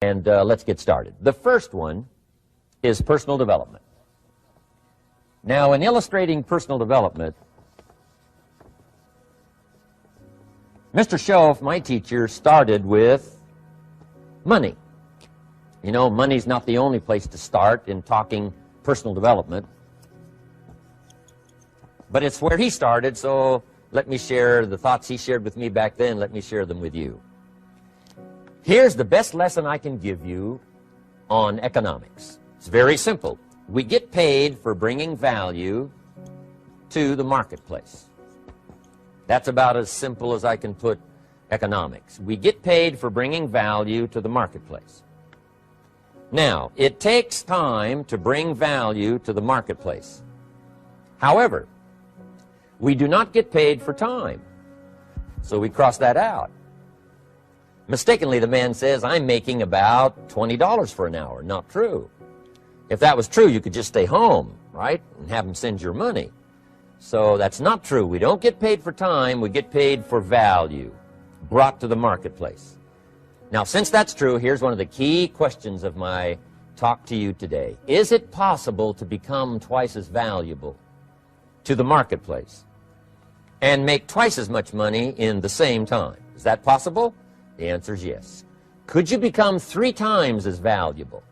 And let's get started. The first one is personal development. Now, in illustrating personal development, Mr. Schoaf, my teacher, started with money. You know, money's not the only place to start in talking personal development, but it's where he started, so let me share the thoughts he shared with me back then. Let me share them with you. Here's the best lesson I can give you on economics. It's very simple. We get paid for bringing value to the marketplace. That's about as simple as I can put economics. We get paid for bringing value to the marketplace. Now, it takes time to bring value to the marketplace. However, we do not get paid for time, so we cross that out. Mistakenly, the man says, I'm making about $20 for an hour. Not true. If that was true, you could just stay home, right, and have him send your money. So that's not true. We don't get paid for time. We get paid for value brought to the marketplace. Now, since that's true, here's one of the key questions of my talk to you today. Is it possible to become twice as valuable to the marketplace and make twice as much money in the same time? Is that possible? The answer is yes. Could you become 3 times as valuable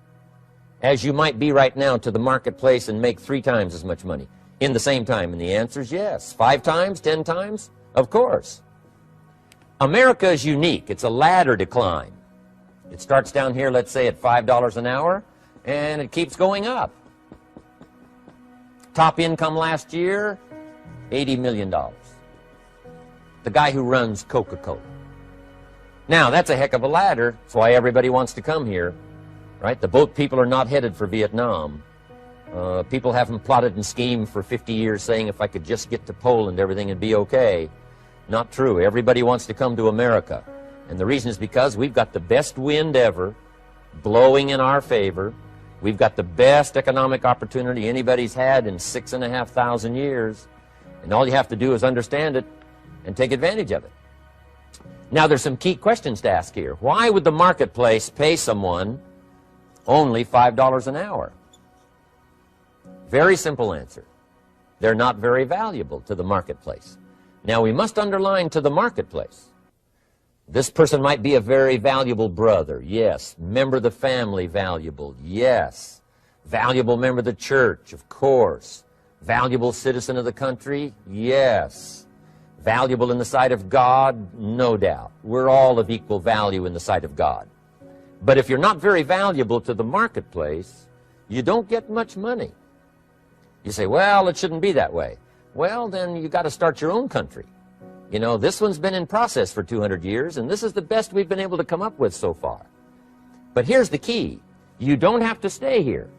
as you might be right now to the marketplace and make 3 times as much money in the same time? And the answer is yes. 5 times, 10 times? Of course. America is unique. It's a ladder to climb. It starts down here, let's say, at $5 an hour, and it keeps going up. Top income last year, $80 million. The guy who runs Coca-Cola. Now, that's a heck of a ladder. That's why everybody wants to come here, right? The boat people are not headed for Vietnam. People haven't plotted and schemed for 50 years saying if I could just get to Poland, everything would be okay. Not true. Everybody wants to come to America. And the reason is because we've got the best wind ever blowing in our favor. We've got the best economic opportunity anybody's had in 6,500 years. And all you have to do is understand it and take advantage of it. Now, there's some key questions to ask here. Why would the marketplace pay someone only $5 an hour? Very simple answer. They're not very valuable to the marketplace. Now, we must underline to the marketplace. This person might be a very valuable brother, yes. Member of the family, valuable, yes. Valuable member of the church, of course. Valuable citizen of the country, yes. Valuable in the sight of God, no doubt. We're all of equal value in the sight of God. But if you're not very valuable to the marketplace, you don't get much money. You say, well, it shouldn't be that way. Well, then you got to start your own country. You know, this one's been in process for 200 years, and this is the best we've been able to come up with so far. But here's the key. You don't have to stay here.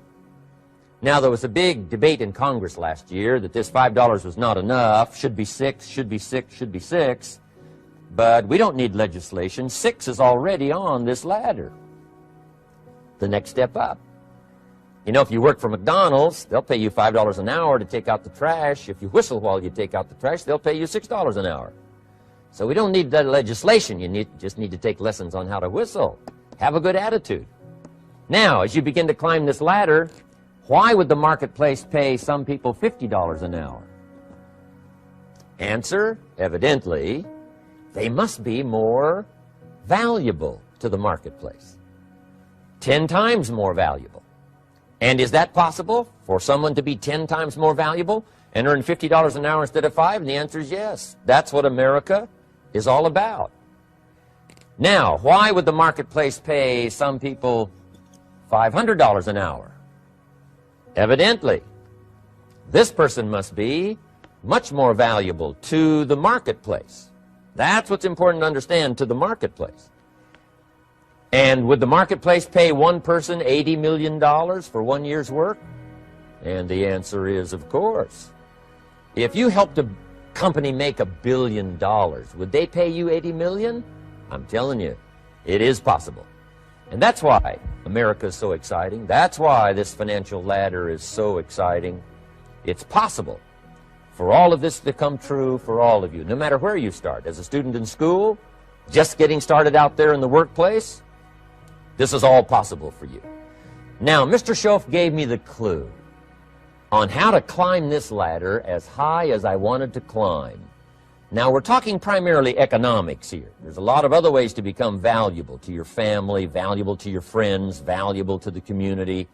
Now, there was a big debate in Congress last year that this $5 was not enough, should be 6, should be 6, should be 6. But we don't need legislation. 6 is already on this ladder. The next step up. You know, if you work for McDonald's, they'll pay you $5 an hour to take out the trash. If you whistle while you take out the trash, they'll pay you $6 an hour. So we don't need legislation. You just need to take lessons on how to whistle. Have a good attitude. Now, as you begin to climb this ladder, why would the marketplace pay some people $50 an hour? Answer, evidently, they must be more valuable to the marketplace. 10 times more valuable. And is that possible for someone to be 10 times more valuable and earn $50 an hour instead of 5? And the answer is yes. That's what America is all about. Now, why would the marketplace pay some people $500 an hour? Evidently, this person must be much more valuable to the marketplace. That's what's important to understand, to the marketplace. And would the marketplace pay one person $80 million for 1 year's work? And the answer is, of course. If you helped a company make $1 billion, would they pay you $80 million? I'm telling you, it is possible. And that's why America is so exciting. That's why this financial ladder is so exciting. It's possible for all of this to come true for all of you, no matter where you start. As a student in school, just getting started out there in the workplace, This is all possible for you. Now, Mr. Schoaf gave me the clue on how to climb this ladder as high as I wanted to climb. Now, we're talking primarily economics here. There's a lot of other ways to become valuable to your family, valuable to your friends, valuable to the community,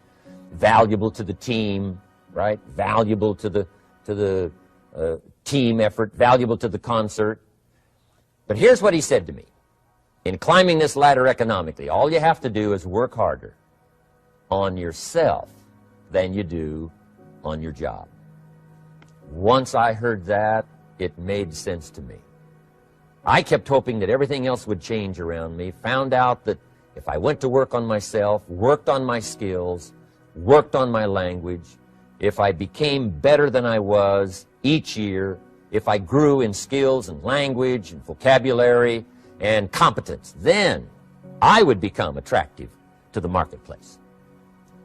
valuable to the team, right? Valuable to the team effort, valuable to the concert. But here's what he said to me. In climbing this ladder economically, all you have to do is work harder on yourself than you do on your job. Once I heard that, it made sense to me. I kept hoping that everything else would change around me, found out that if I went to work on myself, worked on my skills, worked on my language, if I became better than I was each year, if I grew in skills and language and vocabulary and competence, then I would become attractive to the marketplace.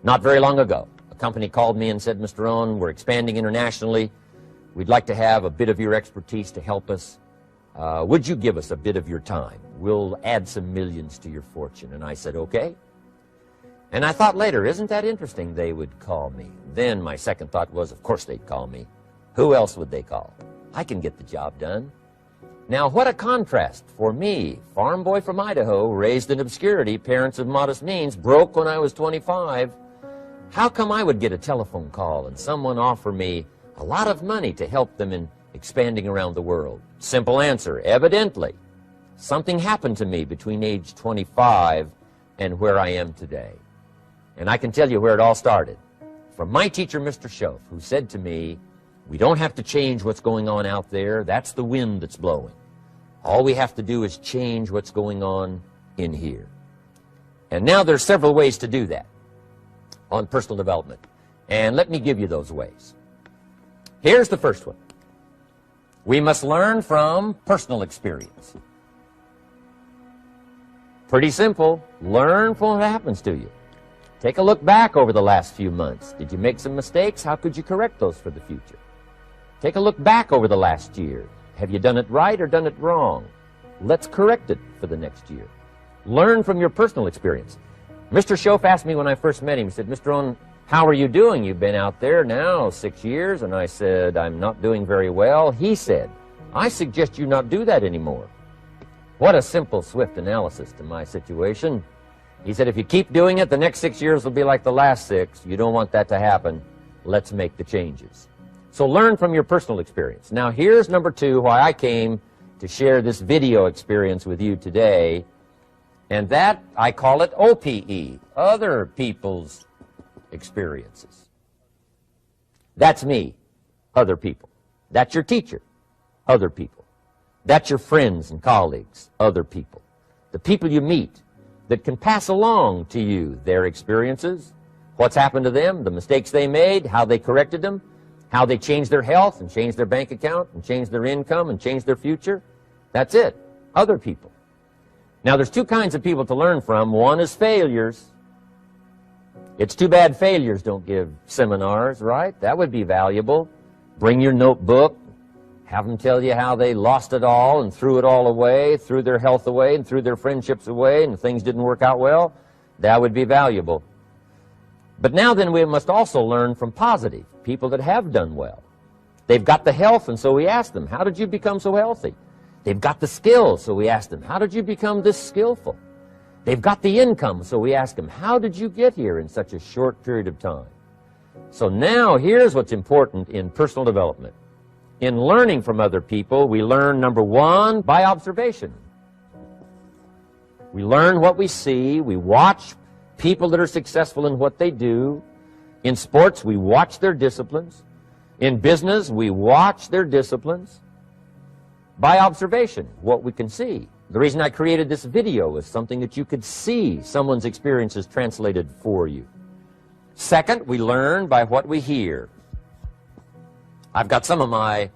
Not very long ago, a company called me and said, Mr. Rohn, we're expanding internationally. We'd like to have a bit of your expertise to help us. Would you give us a bit of your time? We'll add some millions to your fortune. And I said, okay. And I thought later, isn't that interesting? They would call me. Then my second thought was, of course they'd call me. Who else would they call? I can get the job done. Now, what a contrast for me, farm boy from Idaho, raised in obscurity, parents of modest means, broke when I was 25. How come I would get a telephone call and someone offer me a lot of money to help them in expanding around the world? Simple answer, evidently. Something happened to me between age 25 and where I am today. And I can tell you where it all started. From my teacher, Mr. Schoaf, who said to me, we don't have to change what's going on out there. That's the wind that's blowing. All we have to do is change what's going on in here. And now there's several ways to do that on personal development. And let me give you those ways. Here's the first one. We must learn from personal experience. Pretty simple. Learn from what happens to you. Take a look back over the last few months. Did you make some mistakes? How could you correct those for the future? Take a look back over the last year. Have you done it right or done it wrong? Let's correct it for the next year. Learn from your personal experience. Mr. Schoaf asked me when I first met him, he said, Mr. Rohn, how are you doing? You've been out there now 6 years. And I said, I'm not doing very well. He said, I suggest you not do that anymore. What a simple, swift analysis to my situation. He said, if you keep doing it, the next 6 years will be like the last 6. You don't want that to happen. Let's make the changes. So learn from your personal experience. Now here's number 2, why I came to share this video experience with you today. And that, I call it OPE, other people's experiences. That's me, other people. That's your teacher, other people. That's your friends and colleagues, other people. The people you meet that can pass along to you their experiences, what's happened to them, the mistakes they made, how they corrected them, how they changed their health and changed their bank account and changed their income and changed their future. That's it, other people. Now, there's 2 kinds of people to learn from. One is failures. It's too bad failures don't give seminars, right? That would be valuable. Bring your notebook. Have them tell you how they lost it all and threw it all away, threw their health away and threw their friendships away and things didn't work out well. That would be valuable. But now then we must also learn from positive, people that have done well. They've got the health, and so we ask them, how did you become so healthy? They've got the skills, so we ask them, how did you become this skillful? They've got the income, so we ask them, how did you get here in such a short period of time? So now here's what's important in personal development. In learning from other people, we learn, number 1, by observation. We learn what we see. We watch people that are successful in what they do. In sports, we watch their disciplines. In business, we watch their disciplines. By observation, what we can see. The reason I created this video is something that you could see someone's experiences translated for you. Second, we learn by what we hear. I've got some of my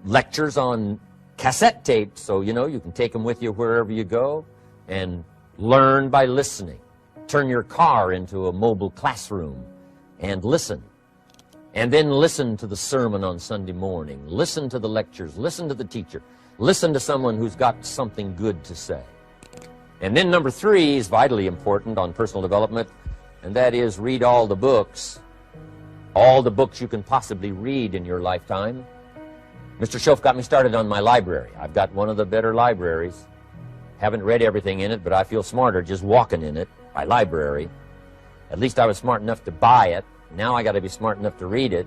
lectures on cassette tapes, so you know you can take them with you wherever you go and learn by listening. Turn your car into a mobile classroom and listen. And then listen to the sermon on Sunday morning. Listen to the lectures. Listen to the teacher. Listen to someone who's got something good to say. And then number 3 is vitally important on personal development, and that is read all the books you can possibly read in your lifetime. Mr. Schoaf got me started on my library. I've got one of the better libraries. Haven't read everything in it, but I feel smarter just walking in it. My library. At least I was smart enough to buy it. Now I got to be smart enough to read it.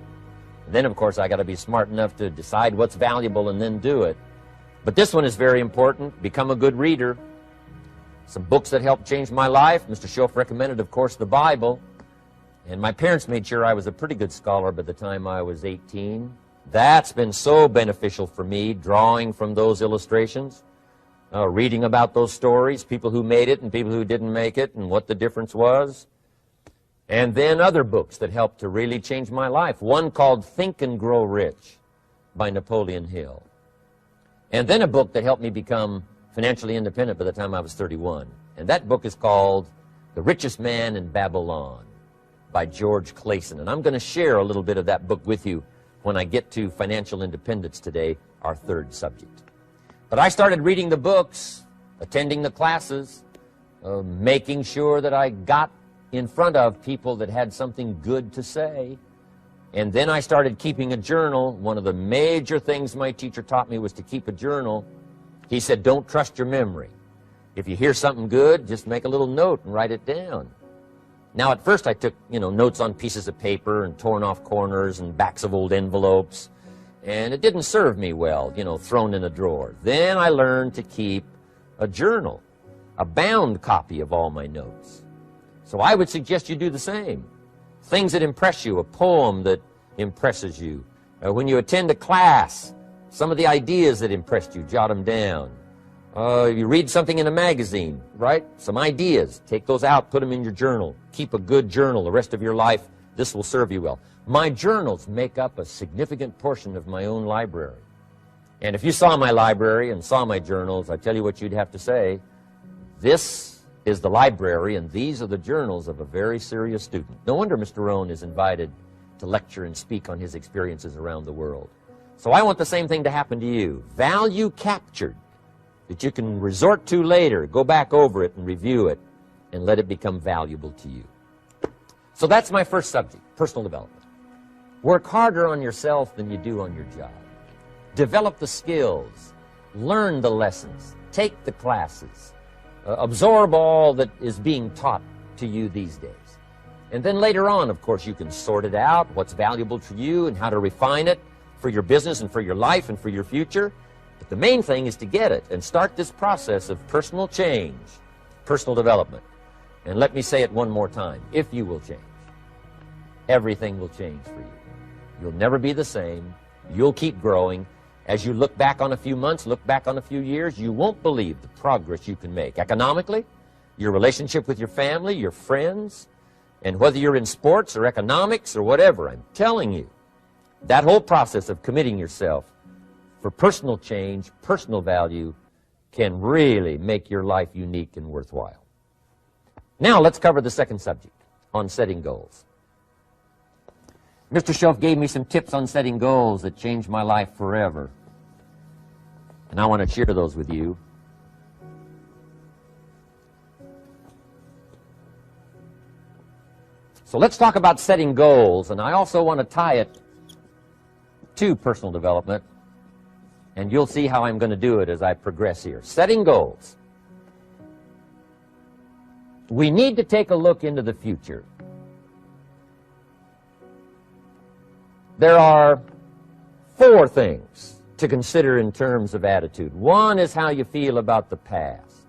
And then, of course, I got to be smart enough to decide what's valuable and then do it. But this one is very important. Become a good reader. Some books that helped change my life. Mr. Schoaf recommended, of course, the Bible. And my parents made sure I was a pretty good scholar by the time I was 18. That's been so beneficial for me, drawing from those illustrations, reading about those stories, people who made it and people who didn't make it, and what the difference was. And then other books that helped to really change my life. One called Think and Grow Rich by Napoleon Hill. And then a book that helped me become financially independent by the time I was 31. And that book is called The Richest Man in Babylon by George Clason. And I'm going to share a little bit of that book with you when I get to financial independence today, our 3rd subject. But I started reading the books, attending the classes, making sure that I got in front of people that had something good to say. And then I started keeping a journal. One of the major things my teacher taught me was to keep a journal. He said, don't trust your memory. If you hear something good, just make a little note and write it down. Now, at first I took, notes on pieces of paper and torn off corners and backs of old envelopes. And it didn't serve me well, thrown in a drawer. Then I learned to keep a journal, a bound copy of all my notes. So I would suggest you do the same. Things that impress you, a poem that impresses you. When you attend a class, some of the ideas that impressed you, jot them down. You read something in a magazine, right? Some ideas. Take those out, put them in your journal. Keep a good journal the rest of your life. This will serve you well. My journals make up a significant portion of my own library. And if you saw my library and saw my journals, I tell you what you'd have to say. This is the library, and these are the journals of a very serious student. No wonder Mr. Rohn is invited to lecture and speak on his experiences around the world. So I want the same thing to happen to you. Value captured that you can resort to later, go back over it and review it, and let it become valuable to you. So that's my first subject, personal development. Work harder on yourself than you do on your job. Develop the skills. Learn the lessons. Take the classes. Absorb all that is being taught to you these days. And then later on, of course, you can sort it out, what's valuable to you and how to refine it for your business and for your life and for your future. But the main thing is to get it and start this process of personal change, personal development. And let me say it one more time. If you will change, everything will change for you. You'll never be the same. You'll keep growing. As you look back on a few months, look back on a few years, you won't believe the progress you can make. Economically, your relationship with your family, your friends, and whether you're in sports or economics or whatever, I'm telling you, that whole process of committing yourself for personal change, personal value, can really make your life unique and worthwhile. Now let's cover the 2nd subject, on setting goals. Mr. Schoaf gave me some tips on setting goals that changed my life forever. And I want to share those with you. So let's talk about setting goals, and I also want to tie it to personal development, and you'll see how I'm going to do it as I progress here. Setting goals. We need to take a look into the future. There are 4 things to consider in terms of attitude. One is how you feel about the past.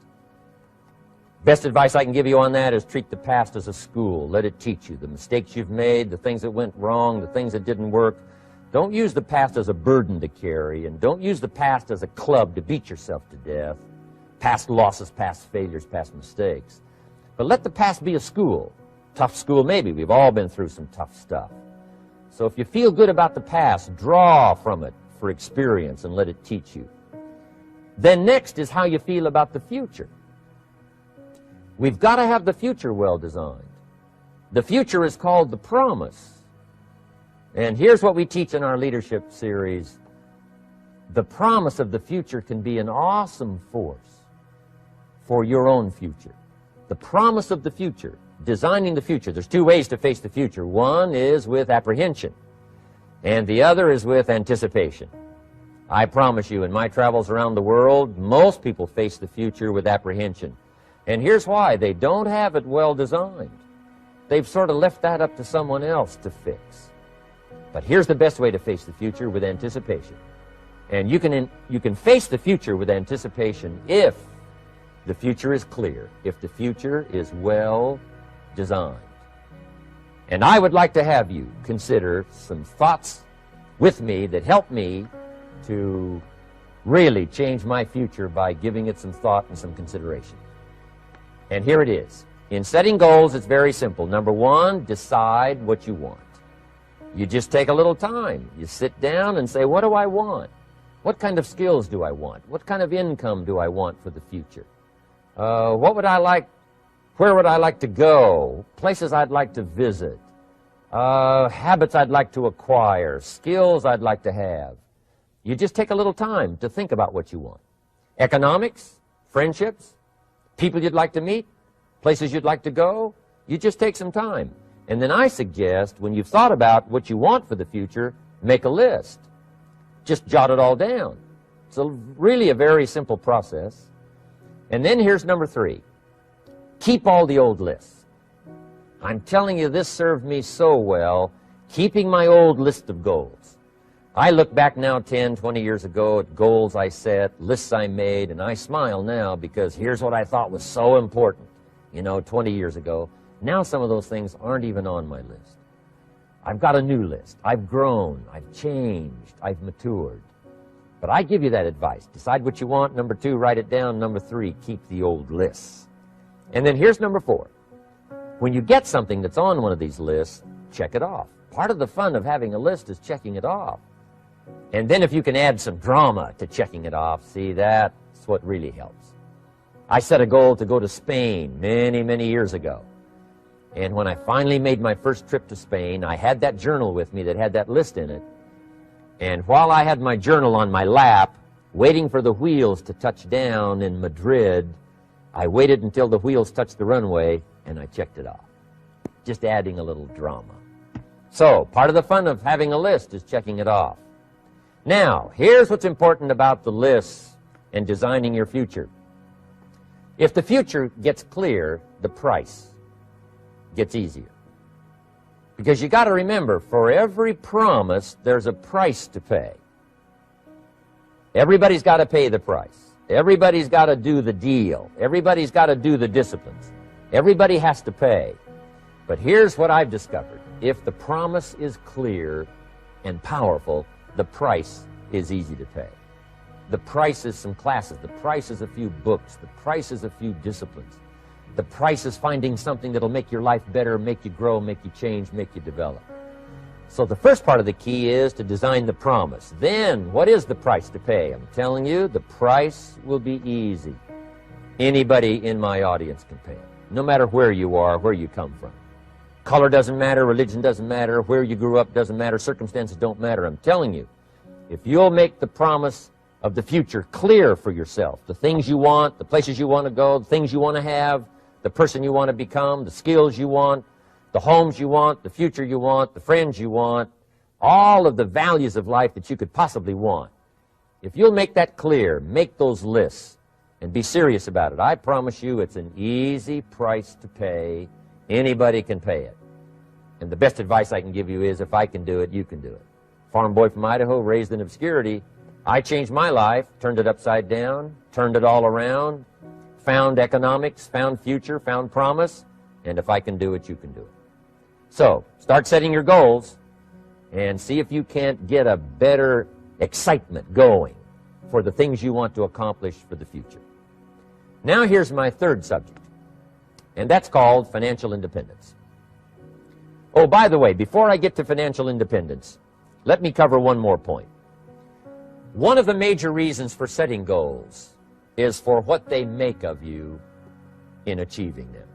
Best advice I can give you on that is treat the past as a school. Let it teach you the mistakes you've made, the things that went wrong, the things that didn't work. Don't use the past as a burden to carry, and don't use the past as a club to beat yourself to death. Past losses, past failures, past mistakes. But let the past be a school. Tough school maybe. We've all been through some tough stuff. So if you feel good about the past, draw from it for experience and let it teach you. Then next is how you feel about the future. We've got to have the future well designed. The future is called the promise. And here's what we teach in our leadership series. The promise of the future can be an awesome force for your own future. The promise of the future, designing the future. There's two ways to face the future. One is with apprehension, and the other is with anticipation. I promise you, in my travels around the world, most people face the future with apprehension. And here's why. They don't have it well designed. They've sort of left that up to someone else to fix. But here's the best way to face the future, with anticipation. And you can face the future with anticipation if the future is clear, if the future is well designed. And I would like to have you consider some thoughts with me that help me to really change my future by giving it some thought and some consideration. And here it is. In setting goals, it's very simple. Number one, decide what you want. You just take a little time. You sit down and say, what do I want? What kind of skills do I want? What kind of income do I want for the future? What would I like? Where would I like to go? Places I'd like to visit. Habits I'd like to acquire. Skills I'd like to have. You just take a little time to think about what you want. Economics, friendships, people you'd like to meet, places you'd like to go. You just take some time. And then I suggest, when you've thought about what you want for the future, make a list. Just jot it all down. It's really a very simple process. And then here's number three. Keep all the old lists. I'm telling you, this served me so well, keeping my old list of goals. I look back now 10, 20 years ago at goals I set, lists I made, and I smile now because here's what I thought was so important, 20 years ago. Now some of those things aren't even on my list. I've got a new list. I've grown. I've changed. I've matured. But I give you that advice. Decide what you want. Number two, write it down. Number three, keep the old lists. And then here's number four. When you get something that's on one of these lists, check it off. Part of the fun of having a list is checking it off. And then if you can add some drama to checking it off, see, that's what really helps. I set a goal to go to Spain many, many years ago. And when I finally made my first trip to Spain, I had that journal with me that had that list in it. And while I had my journal on my lap, waiting for the wheels to touch down in Madrid, I waited until the wheels touched the runway, and I checked it off. Just adding a little drama. So, part of the fun of having a list is checking it off. Now, here's what's important about the lists and designing your future. If the future gets clear, the price gets easier. Because you got to remember, for every promise, there's a price to pay. Everybody's got to pay the price. Everybody's got to do the deal. Everybody's got to do the disciplines. Everybody has to pay. But here's what I've discovered. If the promise is clear and powerful, the price is easy to pay. The price is some classes. The price is a few books. The price is a few disciplines. The price is finding something that'll make your life better, make you grow, make you change, make you develop. So the first part of the key is to design the promise. Then, what is the price to pay? I'm telling you, the price will be easy. Anybody in my audience can pay it, no matter where you are, where you come from. Color doesn't matter, religion doesn't matter, where you grew up doesn't matter, circumstances don't matter. I'm telling you, if you'll make the promise of the future clear for yourself, the things you want, the places you want to go, the things you want to have, the person you want to become, the skills you want, the homes you want, the future you want, the friends you want, all of the values of life that you could possibly want. If you'll make that clear, make those lists, and be serious about it, I promise you it's an easy price to pay. Anybody can pay it. And the best advice I can give you is, if I can do it, you can do it. Farm boy from Idaho, raised in obscurity, I changed my life, turned it upside down, turned it all around, found economics, found future, found promise, and if I can do it, you can do it. So, start setting your goals and see if you can't get a better excitement going for the things you want to accomplish for the future. Now here's my third subject, and that's called financial independence. Oh, by the way, before I get to financial independence, let me cover one more point. One of the major reasons for setting goals is for what they make of you in achieving them.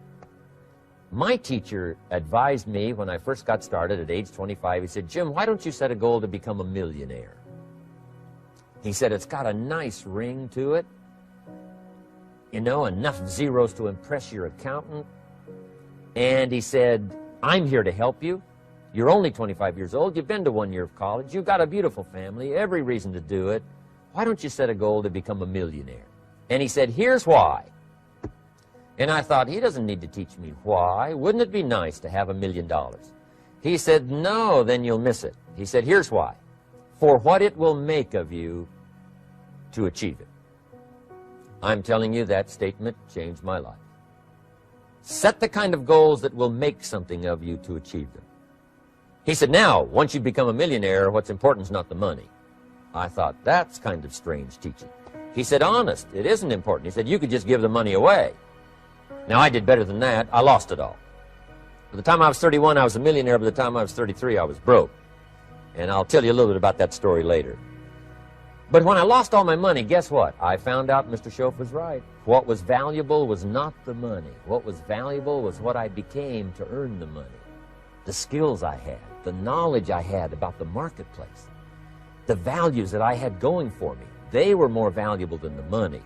My teacher advised me when I first got started at age 25, he said, Jim, why don't you set a goal to become a millionaire? He said, it's got a nice ring to it. you know, enough zeros to impress your accountant. And he said, I'm here to help you. You're only 25 years old. You've been to 1 year of college. You've got a beautiful family, every reason to do it. Why don't you set a goal to become a millionaire? And he said, here's why. And I thought, he doesn't need to teach me why. Wouldn't it be nice to have $1 million? He said, no, then you'll miss it. He said, here's why. For what it will make of you to achieve it. I'm telling you, that statement changed my life. Set the kind of goals that will make something of you to achieve them. He said, now, once you become a millionaire, what's important is not the money. I thought, that's kind of strange teaching. He said, honest, it isn't important. He said, you could just give the money away. Now, I did better than that. I lost it all. By the time I was 31, I was a millionaire. By the time I was 33, I was broke. And I'll tell you a little bit about that story later. But when I lost all my money, guess what? I found out Mr. Schoaf was right. What was valuable was not the money. What was valuable was what I became to earn the money. The skills I had, the knowledge I had about the marketplace, the values that I had going for me. They were more valuable than the money.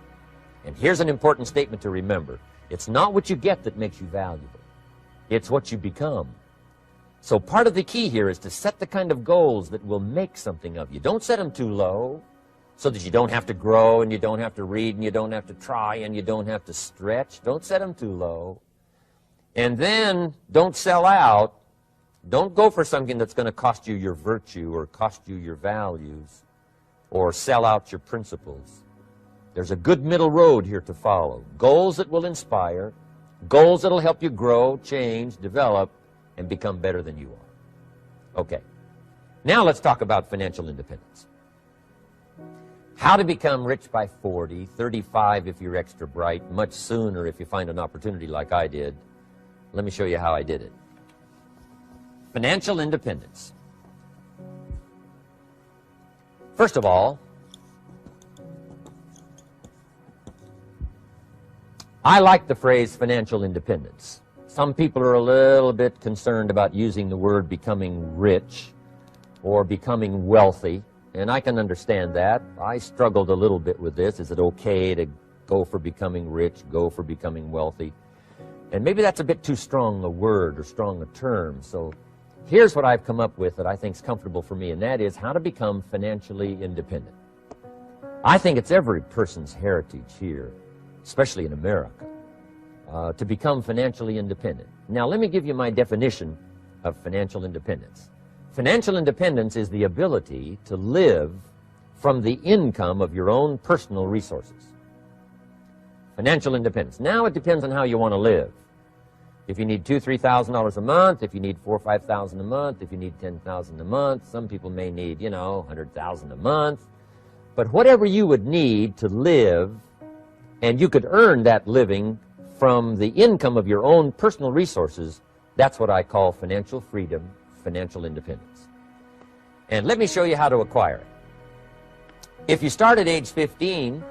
And here's an important statement to remember. It's not what you get that makes you valuable. It's what you become. So part of the key here is to set the kind of goals that will make something of you. Don't set them too low so that you don't have to grow and you don't have to read and you don't have to try and you don't have to stretch. Don't set them too low. And then don't sell out. Don't go for something that's going to cost you your virtue or cost you your values or sell out your principles. There's a good middle road here to follow. Goals that will inspire, goals that will help you grow, change, develop, and become better than you are. Okay. Now let's talk about financial independence. How to become rich by 40, 35 if you're extra bright, much sooner if you find an opportunity like I did. Let me show you how I did it. Financial independence. First of all, I like the phrase financial independence. Some people are a little bit concerned about using the word becoming rich or becoming wealthy, and I can understand that. I struggled a little bit with this. Is it okay to go for becoming rich, go for becoming wealthy? And maybe that's a bit too strong a word or strong a term. So here's what I've come up with that I think is comfortable for me, and that is how to become financially independent. I think it's every person's heritage here, especially in America, to become financially independent. Now, let me give you my definition of financial independence. Financial independence is the ability to live from the income of your own personal resources. Financial independence. Now, it depends on how you want to live. If you need $2,000, $3,000 a month, if you need $4,000 or $5,000 a month, if you need $10,000 a month, some people may need, $100,000 a month. But whatever you would need to live, and you could earn that living from the income of your own personal resources, that's what I call financial freedom, financial independence. And let me show you how to acquire it. If you start at age 15,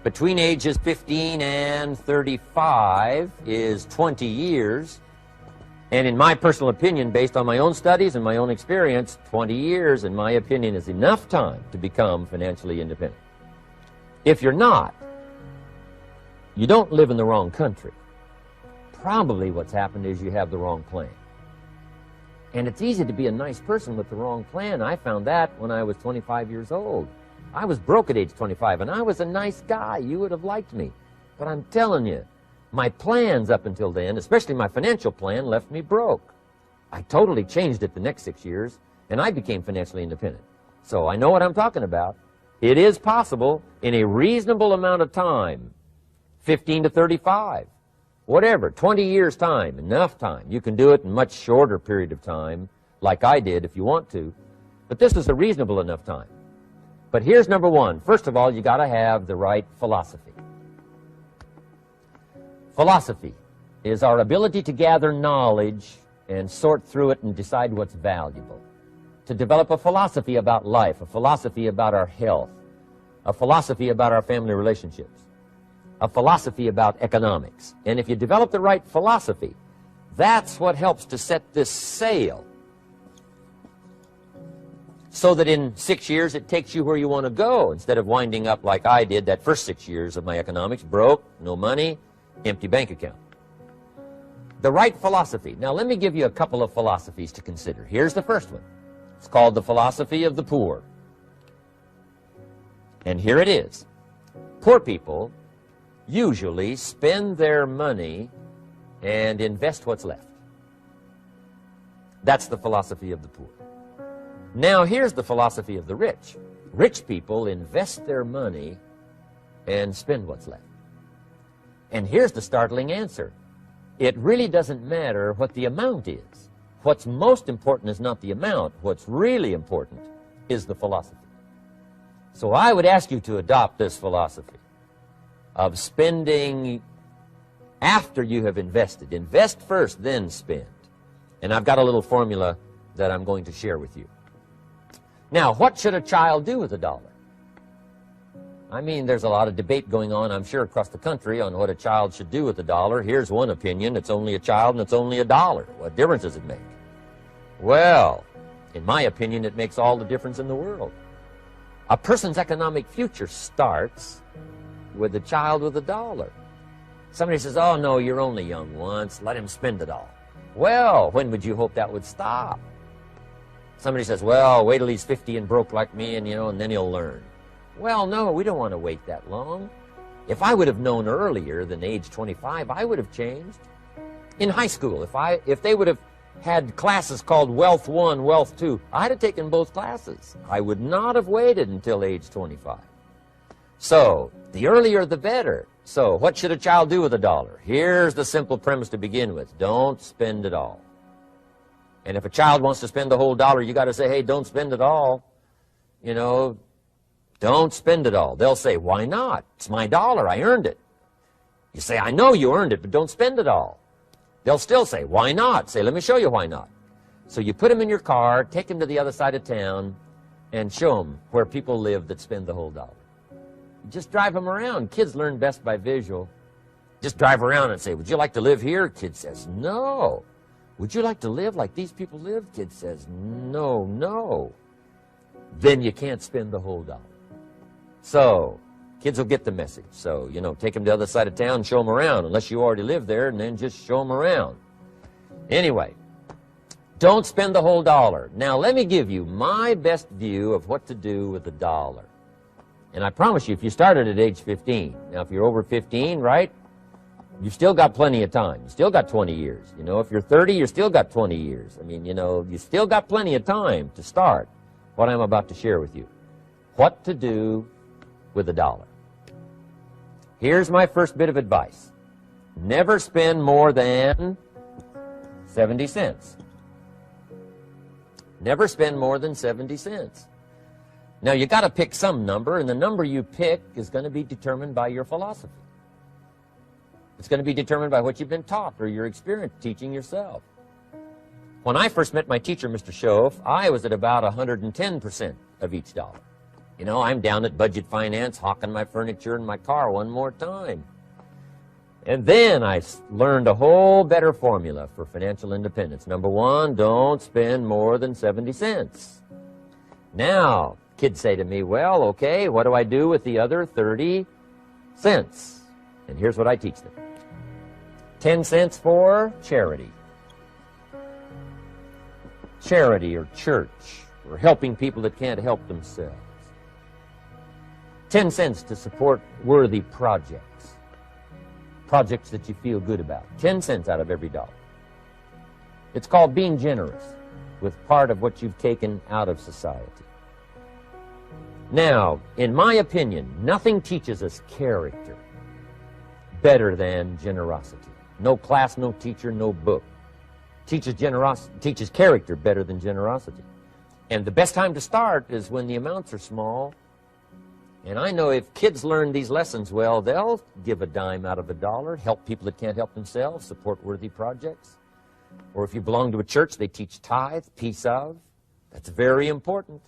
between ages 15 and 35 is 20 years. And in my personal opinion, based on my own studies and my own experience, 20 years, in my opinion, is enough time to become financially independent. If you're not, you don't live in the wrong country. Probably what's happened is you have the wrong plan. And it's easy to be a nice person with the wrong plan. I found that when I was 25 years old. I was broke at age 25, and I was a nice guy. You would have liked me. But I'm telling you, my plans up until then, especially my financial plan, left me broke. I totally changed it the next 6 years, and I became financially independent. So I know what I'm talking about. It is possible in a reasonable amount of time, 15 to 35, whatever, 20 years time, enough time. You can do it in a much shorter period of time, like I did if you want to. But this is a reasonable enough time. But here's number one. First of all, you got to have the right philosophy. Philosophy is our ability to gather knowledge and sort through it and decide what's valuable. To develop a philosophy about life, a philosophy about our health, a philosophy about our family relationships, a philosophy about economics. And if you develop the right philosophy, that's what helps to set this sail so that in 6 years it takes you where you want to go, instead of winding up like I did that first 6 years of my economics, broke, no money, empty bank account. The right philosophy. Now let me give you a couple of philosophies to consider. Here's the first one. It's called the philosophy of the poor. And here it is. Poor people usually spend their money and invest what's left. That's the philosophy of the poor. Now here's the philosophy of the rich. Rich people invest their money and spend what's left. And here's the startling answer. It really doesn't matter what the amount is. What's most important is not the amount. What's really important is the philosophy. So I would ask you to adopt this philosophy of spending after you have invested. Invest first, then spend. And I've got a little formula that I'm going to share with you. Now, what should a child do with a dollar? I mean, there's a lot of debate going on, I'm sure, across the country on what a child should do with a dollar. Here's one opinion. It's only a child and it's only a dollar. What difference does it make? Well, in my opinion, it makes all the difference in the world. A person's economic future starts with a child with a dollar. Somebody says, oh, no, you're only young once. Let him spend it all. Well, when would you hope that would stop? Somebody says, well, wait till he's 50 and broke like me, and, and then he'll learn. Well, no, we don't want to wait that long. If I would have known earlier than age 25, I would have changed. In high school, if they would have had classes called Wealth 1, Wealth 2, I'd have taken both classes. I would not have waited until age 25. So, the earlier the better. So, what should a child do with a dollar? Here's the simple premise to begin with. Don't spend it all. And if a child wants to spend the whole dollar, you got to say, hey, don't spend it all. Don't spend it all. They'll say, why not? It's my dollar. I earned it. You say, I know you earned it, but don't spend it all. They'll still say, why not? Say, let me show you why not. So you put them in your car, take them to the other side of town, and show them where people live that spend the whole dollar. Just drive them around. Kids learn best by visual. Just drive around and say, would you like to live here? Kid says, no. Would you like to live like these people live? Kid says, no, no. Then you can't spend the whole dollar. So, kids will get the message. So, take them to the other side of town and show them around, unless you already live there, and then just show them around. Anyway, don't spend the whole dollar. Now, let me give you my best view of what to do with the dollar. And I promise you, if you started at age 15, now if you're over 15, right, you've still got plenty of time. You still got 20 years. If you're 30, you still got 20 years. I mean, you still got plenty of time to start what I'm about to share with you. What to do with a dollar. Here's my first bit of advice. Never spend more than 70 cents. Never spend more than 70 cents. Now, you got to pick some number, and the number you pick is going to be determined by your philosophy. It's going to be determined by what you've been taught or your experience teaching yourself. When I first met my teacher, Mr. Schoaf, I was at about 110% of each dollar. I'm down at budget finance, hawking my furniture and my car one more time. And then I learned a whole better formula for financial independence. Number one, don't spend more than 70 cents. Now, kids say to me, well, okay, what do I do with the other 30 cents? And here's what I teach them. 10 cents for charity. Charity or church, or helping people that can't help themselves. 10 cents to support worthy projects. Projects that you feel good about. 10 cents out of every dollar. It's called being generous with part of what you've taken out of society. Now, in my opinion, nothing teaches us character better than generosity. No class, no teacher, no book teaches character better than generosity. And the best time to start is when the amounts are small. And I know if kids learn these lessons well, they'll give a dime out of a dollar, help people that can't help themselves, support worthy projects. Or if you belong to a church, they teach tithe, piece of. That's very important.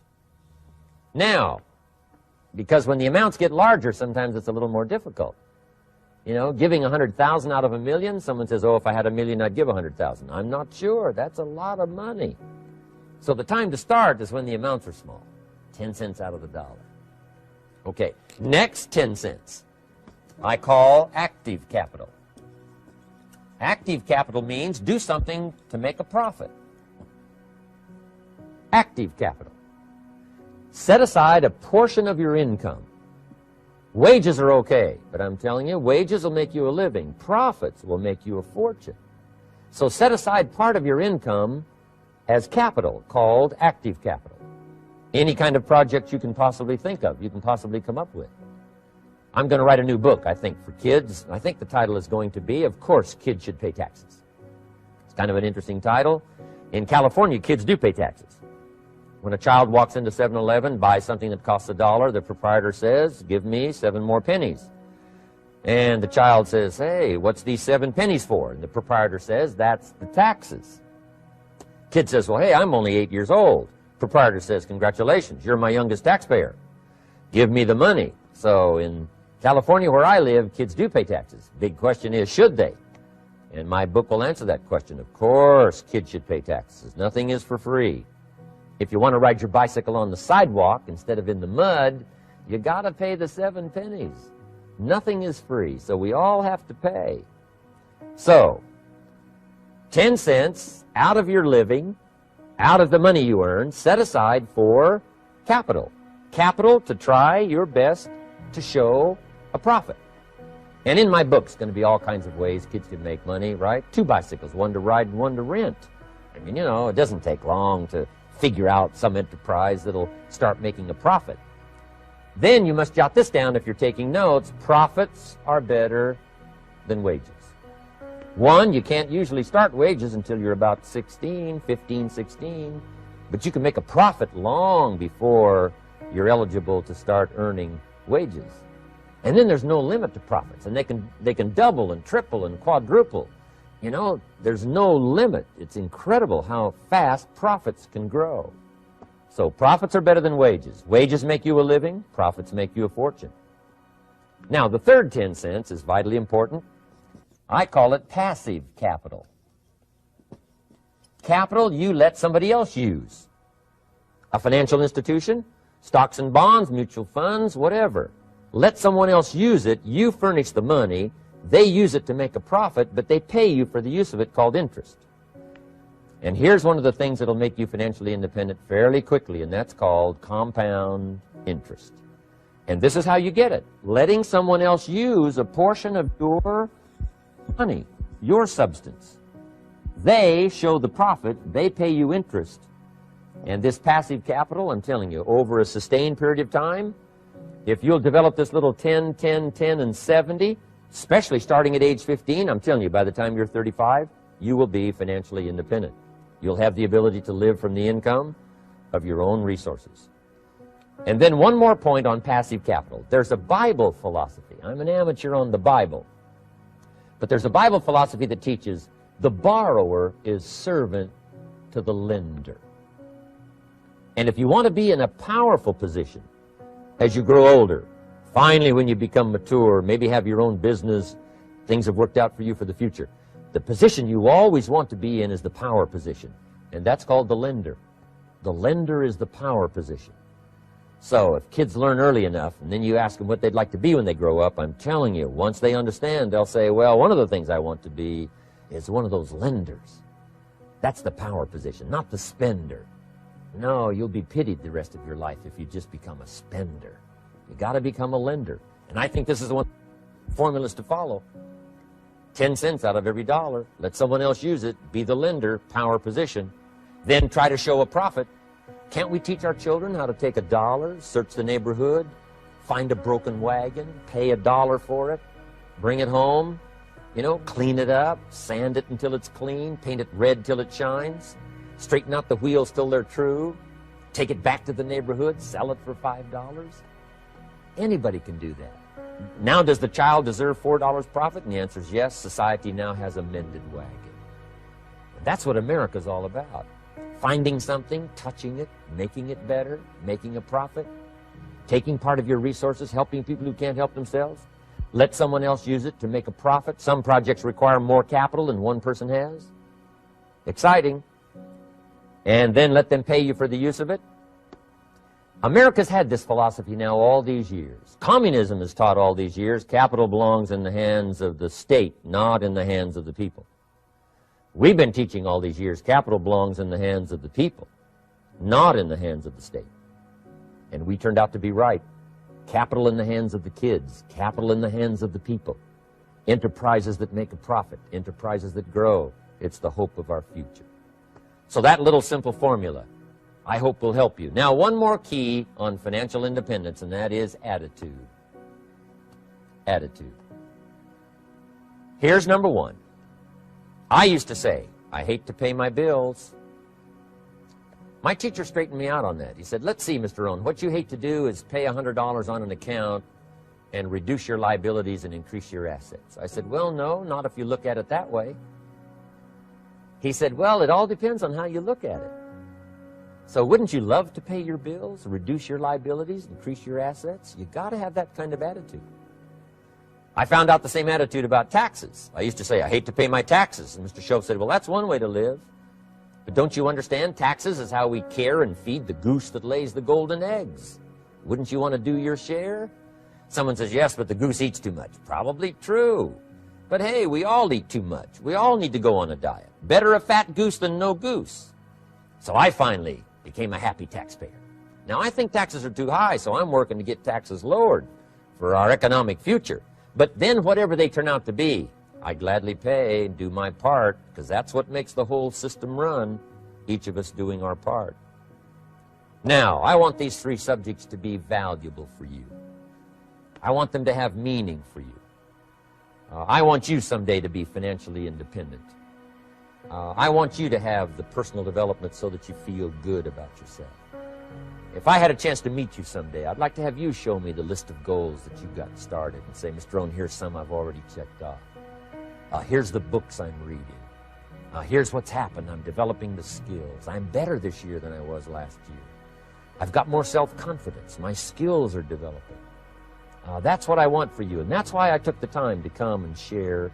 Now, because when the amounts get larger, sometimes it's a little more difficult. Giving 100,000 out of a million, someone says, oh, if I had a million, I'd give 100,000. I'm not sure. That's a lot of money. So the time to start is when the amounts are small. 10 cents out of the dollar. Okay, next 10 cents I call active capital. Active capital means do something to make a profit. Active capital. Set aside a portion of your income. Wages are okay, but I'm telling you, wages will make you a living. Profits will make you a fortune. So set aside part of your income as capital, called active capital. Any kind of project you can possibly think of, you can possibly come up with. I'm going to write a new book, I think, for kids. I think the title is going to be, Of Course Kids Should Pay Taxes. It's kind of an interesting title. In California, kids do pay taxes. When a child walks into 7-Eleven, buys something that costs $1, the proprietor says, give me 7 more pennies. And the child says, hey, what's these 7 pennies for? And the proprietor says, that's the taxes. Kid says, well, hey, I'm only 8 years old. Proprietor says, congratulations, you're my youngest taxpayer. Give me the money. So in California, where I live, kids do pay taxes. Big question is, should they? And my book will answer that question. Of course, kids should pay taxes. Nothing is for free. If you want to ride your bicycle on the sidewalk instead of in the mud, you got to pay the 7 pennies. Nothing is free, so we all have to pay. So, 10 cents out of your living, out of the money you earn, set aside for capital. Capital to try your best to show a profit. And in my book, it's going to be all kinds of ways kids can make money, right? 2 bicycles, one to ride and one to rent. I mean, you know, it doesn't take long to figure out some enterprise that'll start making a profit. Then you must jot this down if you're taking notes. Profits are better than wages. 1, you can't usually start wages until you're about 16, 15, 16, but you can make a profit long before you're eligible to start earning wages. And then there's no limit to profits, and they can double and triple and quadruple. You know, there's no limit. It's incredible how fast profits can grow. So profits are better than wages. Wages make you a living. Profits make you a fortune. Now, the third 10 cents is vitally important. I call it passive capital. Capital you let somebody else use. A financial institution, stocks and bonds, mutual funds, whatever. Let someone else use it. You furnish the money. They use it to make a profit, but they pay you for the use of it, called interest. And here's one of the things that'll make you financially independent fairly quickly, and that's called compound interest. And this is how you get it. Letting someone else use a portion of your money, your substance. They show the profit, they pay you interest. And this passive capital, I'm telling you, over a sustained period of time, if you'll develop this little 10, 10, 10, and 70, especially starting at age 15, I'm telling you, by the time you're 35, you will be financially independent. You'll have the ability to live from the income of your own resources. And then one more point on passive capital. There's a Bible philosophy. I'm an amateur on the Bible. But there's a Bible philosophy that teaches the borrower is servant to the lender. And if you want to be in a powerful position as you grow older, finally when you become mature, maybe have your own business, things have worked out for you for the future, the position you always want to be in is the power position. And that's called the lender. The lender is the power position. So if kids learn early enough, and then you ask them what they'd like to be when they grow up, I'm telling you, once they understand, they'll say, well, one of the things I want to be is one of those lenders. That's the power position, not the spender. No, you'll be pitied the rest of your life if you just become a spender. You got to become a lender. And I think this is one formulas to follow. 10 cents out of every dollar. Let someone else use it. Be the lender, power position. Then try to show a profit. Can't we teach our children how to take $1, search the neighborhood, find a broken wagon, pay $1 for it, bring it home, you know, clean it up, sand it until it's clean, paint it red till it shines, straighten out the wheels till they're true, take it back to the neighborhood, sell it for $5? Anybody can do that. Now, does the child deserve $4 profit? And the answer is yes. Society now has a mended wagon. And that's what America's all about. Finding something, touching it, making it better, making a profit, taking part of your resources, helping people who can't help themselves. Let someone else use it to make a profit. Some projects require more capital than one person has. Exciting. and then let them pay you for the use of it? America's had this philosophy now all these years. Communism has taught all these years capital belongs in the hands of the state, not in the hands of the people. We've been teaching all these years capital belongs in the hands of the people, not in the hands of the state. And we turned out to be right. Capital in the hands of the kids, capital in the hands of the people. Enterprises that make a profit, enterprises that grow. It's the hope of our future. So that little simple formula, I hope, will help you. Now, one more key on financial independence, and that is attitude. Attitude. Here's number one. I used to say, I hate to pay my bills. My teacher straightened me out on that. He said, let's see, Mr. Rohn, what you hate to do is pay $100 on an account and reduce your liabilities and increase your assets. I said, well, no, not if you look at it that way. He said, well, it all depends on how you look at it. So wouldn't you love to pay your bills, reduce your liabilities, increase your assets? You got to have that kind of attitude. I found out the same attitude about taxes. I used to say, I hate to pay my taxes. And Mr. Shove said, well, that's one way to live. But don't you understand? Taxes is how we care and feed the goose that lays the golden eggs. Wouldn't you want to do your share? Someone says, yes, but the goose eats too much. Probably true. But hey, we all eat too much. We all need to go on a diet. Better a fat goose than no goose. So I finally became a happy taxpayer. Now, I think taxes are too high, so I'm working to get taxes lowered for our economic future. But then whatever they turn out to be, I gladly pay and do my part, because that's what makes the whole system run, each of us doing our part. Now, I want these three subjects to be valuable for you. I want them to have meaning for you. I want you someday to be financially independent. I want you to have the personal development so that you feel good about yourself. If I had a chance to meet you someday, I'd like to have you show me the list of goals that you got started and say, Mr. Rohn, here's some I've already checked off. Here's the books I'm reading. Here's what's happened. I'm developing the skills. I'm better this year than I was last year. I've got more self-confidence. My skills are developing. That's what I want for you, and that's why I took the time to come and share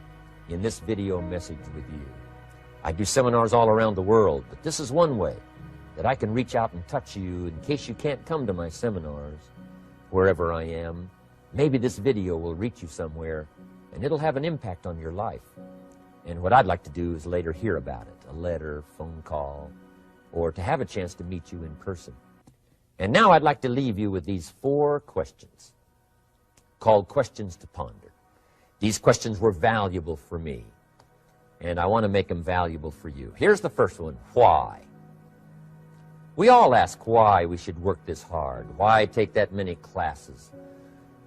in this video message with you. I do seminars all around the world, but this is one way that I can reach out and touch you in case you can't come to my seminars, wherever I am. Maybe this video will reach you somewhere, and it'll have an impact on your life. And what I'd like to do is later hear about it, a letter, phone call, or to have a chance to meet you in person. And now I'd like to leave you with these 4 questions, called questions to ponder. These questions were valuable for me, and I want to make them valuable for you. Here's the first one, why? We all ask why we should work this hard, why take that many classes,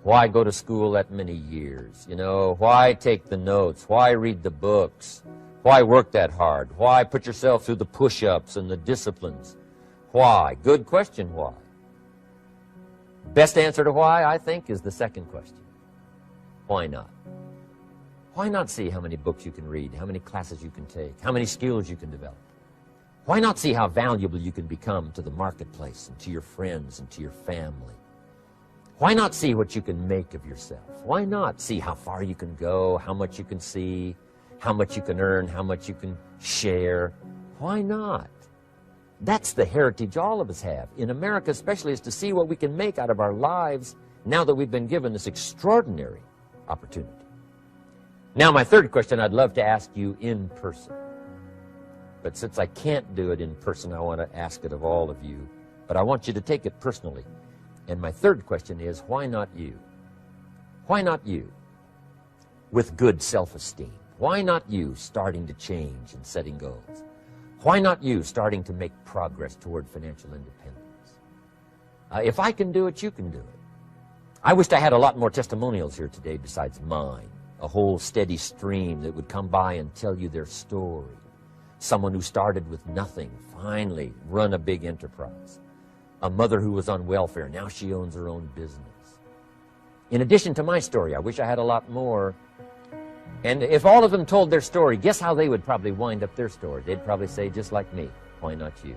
why go to school that many years, you know, why take the notes, why read the books, why work that hard, why put yourself through the push-ups and the disciplines, why? Good question, why? Best answer to why, I think, is the second question. Why not? Why not see how many books you can read, how many classes you can take, how many skills you can develop? Why not see how valuable you can become to the marketplace and to your friends and to your family? Why not see what you can make of yourself? Why not see how far you can go, how much you can see, how much you can earn, how much you can share? Why not? That's the heritage all of us have, in America especially, is to see what we can make out of our lives now that we've been given this extraordinary opportunity. Now, my third question I'd love to ask you in person. But since I can't do it in person, I want to ask it of all of you. But I want you to take it personally. And my third question is, why not you? Why not you? With good self-esteem. Why not you starting to change and setting goals? Why not you starting to make progress toward financial independence? If I can do it, you can do it. I wished I had a lot more testimonials here today besides mine. A whole steady stream that would come by and tell you their story. Someone who started with nothing, finally run a big enterprise. A mother who was on welfare, now she owns her own business. In addition to my story, I wish I had a lot more. And if all of them told their story, guess how they would probably wind up their story? They'd probably say, just like me, why not you?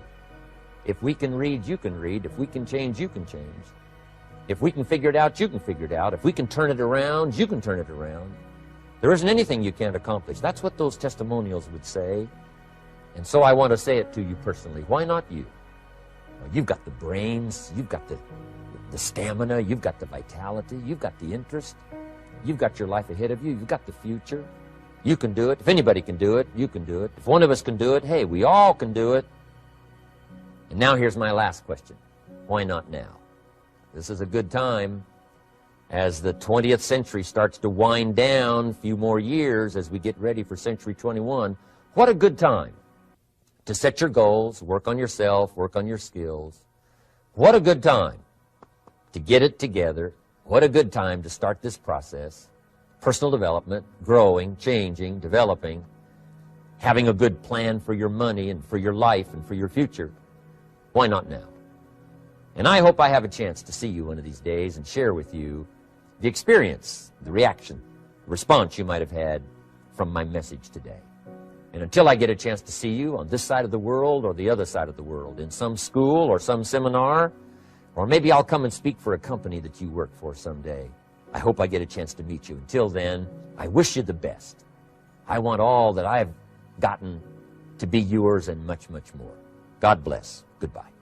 If we can read, you can read. If we can change, you can change. If we can figure it out, you can figure it out. If we can turn it around, you can turn it around. There isn't anything you can't accomplish. That's what those testimonials would say. And so I want to say it to you personally. Why not you? Well, you've got the brains, you've got the stamina, you've got the vitality, you've got the interest, you've got your life ahead of you, you've got the future. You can do it. If anybody can do it, you can do it. If one of us can do it, hey, we all can do it. And now here's my last question. Why not now? This is a good time as the 20th century starts to wind down, a few more years as we get ready for century 21. What a good time to set your goals, work on yourself, work on your skills. What a good time to get it together. What a good time to start this process. Personal development, growing, changing, developing, having a good plan for your money and for your life and for your future. Why not now? And I hope I have a chance to see you one of these days and share with you the experience, the reaction, the response you might have had from my message today. And until I get a chance to see you on this side of the world or the other side of the world, in some school or some seminar, or maybe I'll come and speak for a company that you work for someday, I hope I get a chance to meet you. Until then, I wish you the best. I want all that I've gotten to be yours and much, much more. God bless. Goodbye.